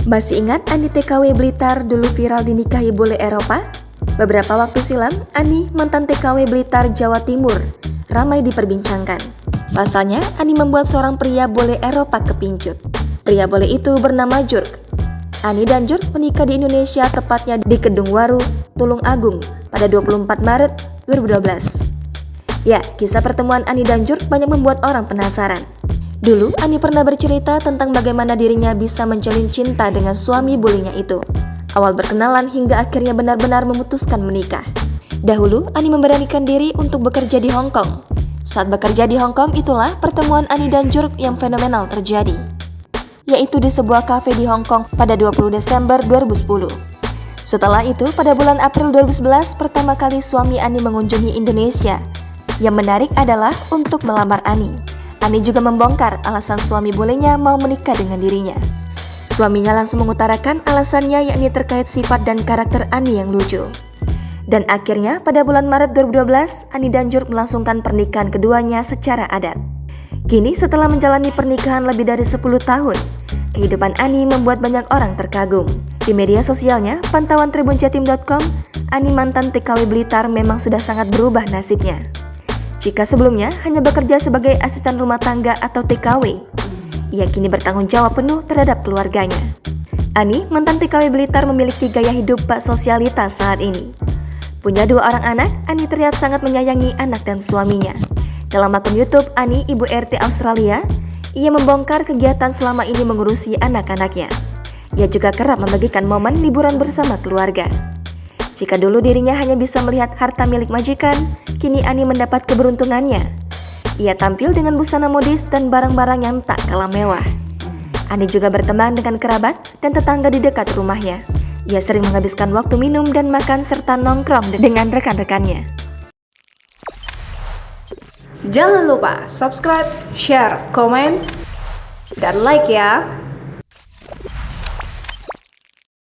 Masih ingat Ani TKW Blitar dulu viral dinikahi bule Eropa? Beberapa waktu silam, Ani, mantan TKW Blitar, Jawa Timur, ramai diperbincangkan. Pasalnya, Ani membuat seorang pria bule Eropa kepincut. Pria bule itu bernama Jurk. Ani dan Jurk menikah di Indonesia, tepatnya di Kedung Waru, Tulung Agung, pada 24 Maret 2012. Ya, kisah pertemuan Ani dan Jurk banyak membuat orang penasaran. Dulu, Ani pernah bercerita tentang bagaimana dirinya bisa menjalin cinta dengan suami bulenya itu. Awal berkenalan hingga akhirnya benar-benar memutuskan menikah. Dahulu, Ani memberanikan diri untuk bekerja di Hong Kong. Saat bekerja di Hong Kong, itulah pertemuan Ani dan Jurk yang fenomenal terjadi, yaitu di sebuah kafe di Hong Kong pada 20 Desember 2010. Setelah itu, pada bulan April 2011, pertama kali suami Ani mengunjungi Indonesia. Yang menarik adalah untuk melamar Ani. Ani juga membongkar alasan suami bulenya mau menikah dengan dirinya. Suaminya langsung mengutarakan alasannya, yakni terkait sifat dan karakter Ani yang lucu. Dan akhirnya pada bulan Maret 2012, Ani dan Jurk melangsungkan pernikahan keduanya secara adat. Kini setelah menjalani pernikahan lebih dari 10 tahun, kehidupan Ani membuat banyak orang terkagum. Di media sosialnya, pantauan tribunjatim.com, Ani mantan TKW Blitar memang sudah sangat berubah nasibnya. Jika sebelumnya hanya bekerja sebagai asisten rumah tangga atau TKW, ia kini bertanggung jawab penuh terhadap keluarganya. Ani, mantan TKW Blitar, memiliki gaya hidup bak sosialitas saat ini. Punya 2 orang anak, Ani terlihat sangat menyayangi anak dan suaminya. Dalam akun YouTube Ani, Ibu RT Australia, ia membongkar kegiatan selama ini mengurusi anak-anaknya. Ia juga kerap membagikan momen liburan bersama keluarga. Jika dulu dirinya hanya bisa melihat harta milik majikan, kini Ani mendapat keberuntungannya. Ia tampil dengan busana modis dan barang-barang yang tak kalah mewah. Ani juga berteman dengan kerabat dan tetangga di dekat rumahnya. Ia sering menghabiskan waktu minum dan makan serta nongkrong dengan rekan-rekannya. Jangan lupa subscribe, share, komen, dan like ya!